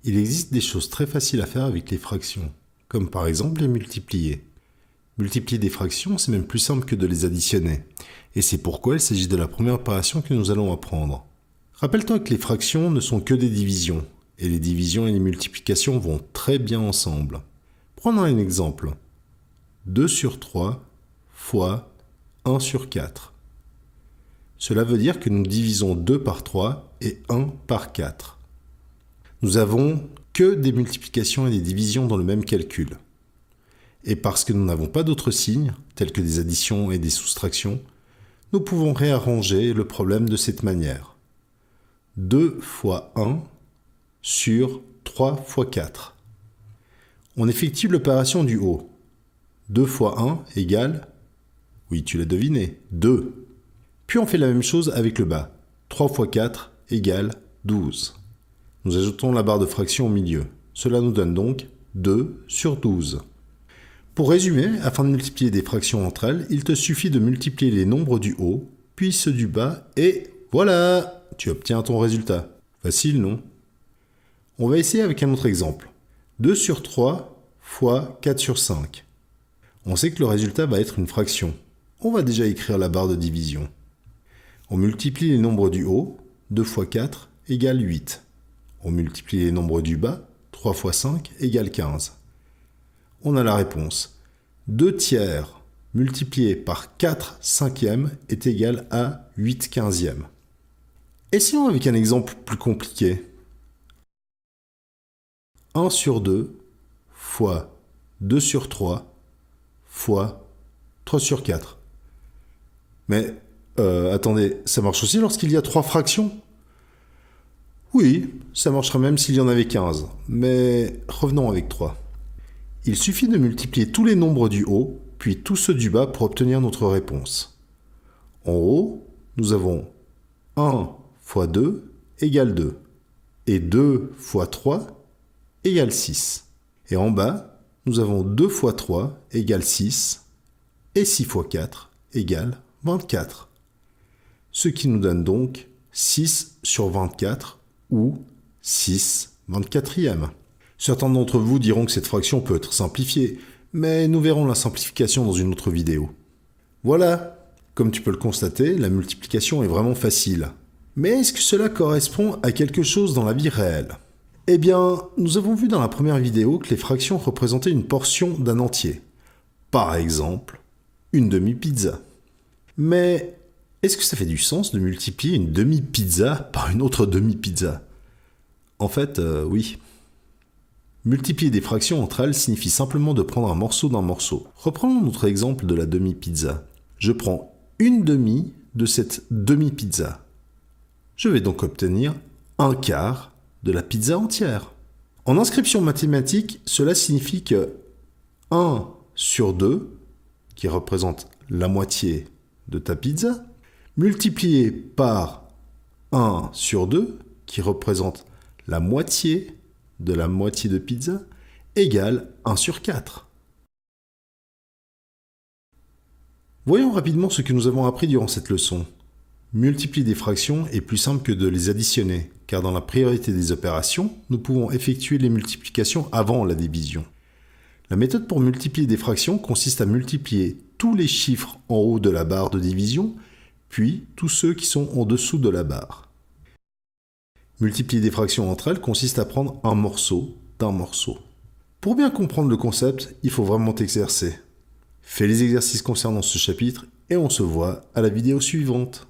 Il existe des choses très faciles à faire avec les fractions, comme par exemple les multiplier. Multiplier des fractions, c'est même plus simple que de les additionner. Et c'est pourquoi il s'agit de la première opération que nous allons apprendre. Rappelle-toi que les fractions ne sont que des divisions, et les divisions et les multiplications vont très bien ensemble. Prenons un exemple. 2 sur 3 fois 1 sur 4. Cela veut dire que nous divisons 2 par 3 et 1 par 4. Nous avons que des multiplications et des divisions dans le même calcul. Et parce que nous n'avons pas d'autres signes, tels que des additions et des soustractions, nous pouvons réarranger le problème de cette manière. 2 fois 1 sur 3 fois 4. On effectue l'opération du haut. 2 fois 1 égale, oui tu l'as deviné, 2. Puis on fait la même chose avec le bas. 3 fois 4 égale 12. Nous ajoutons la barre de fraction au milieu. Cela nous donne donc 2 sur 12. Pour résumer, afin de multiplier des fractions entre elles, il te suffit de multiplier les nombres du haut, puis ceux du bas, et voilà, tu obtiens ton résultat. Facile, non? On va essayer avec un autre exemple. 2 sur 3 fois 4 sur 5. On sait que le résultat va être une fraction. On va déjà écrire la barre de division. On multiplie les nombres du haut, 2 fois 4 égale 8. On multiplie les nombres du bas, 3 fois 5 égale 15. On a la réponse. 2 tiers multiplié par 4 cinquièmes est égal à 8 quinzièmes. Essayons avec un exemple plus compliqué. 1 sur 2 fois 2 sur 3 fois 3 sur 4. Mais, attendez, ça marche aussi lorsqu'il y a 3 fractions? Oui, ça marcherait même s'il y en avait 15, mais revenons avec 3. Il suffit de multiplier tous les nombres du haut, puis tous ceux du bas pour obtenir notre réponse. En haut, nous avons 1 fois 2 égale 2, et 2 fois 3 égale 6. Et en bas, nous avons 2 fois 3 égale 6, et 6 fois 4 égale 24. Ce qui nous donne donc 6 sur 24, ou 6 24e. Certains d'entre vous diront que cette fraction peut être simplifiée, mais nous verrons la simplification dans une autre vidéo. Voilà, comme tu peux le constater, la multiplication est vraiment facile. Mais est-ce que cela correspond à quelque chose dans la vie réelle? Eh bien, nous avons vu dans la première vidéo que les fractions représentaient une portion d'un entier. Par exemple, une demi-pizza. Mais est-ce que ça fait du sens de multiplier une demi-pizza par une autre demi-pizza? En fait, oui. Multiplier des fractions entre elles signifie simplement de prendre un morceau d'un morceau. Reprenons notre exemple de la demi-pizza. Je prends une demi de cette demi-pizza. Je vais donc obtenir un quart de la pizza entière. En inscription mathématique, cela signifie que 1 sur 2, qui représente la moitié de ta pizza, multiplié par 1 sur 2, qui représente la moitié de pizza, égale 1 sur 4. Voyons rapidement ce que nous avons appris durant cette leçon. Multiplier des fractions est plus simple que de les additionner, car dans la priorité des opérations, nous pouvons effectuer les multiplications avant la division. La méthode pour multiplier des fractions consiste à multiplier tous les chiffres en haut de la barre de division, puis tous ceux qui sont en dessous de la barre. Multiplier des fractions entre elles consiste à prendre un morceau d'un morceau. Pour bien comprendre le concept, il faut vraiment t'exercer. Fais les exercices concernant ce chapitre et on se voit à la vidéo suivante.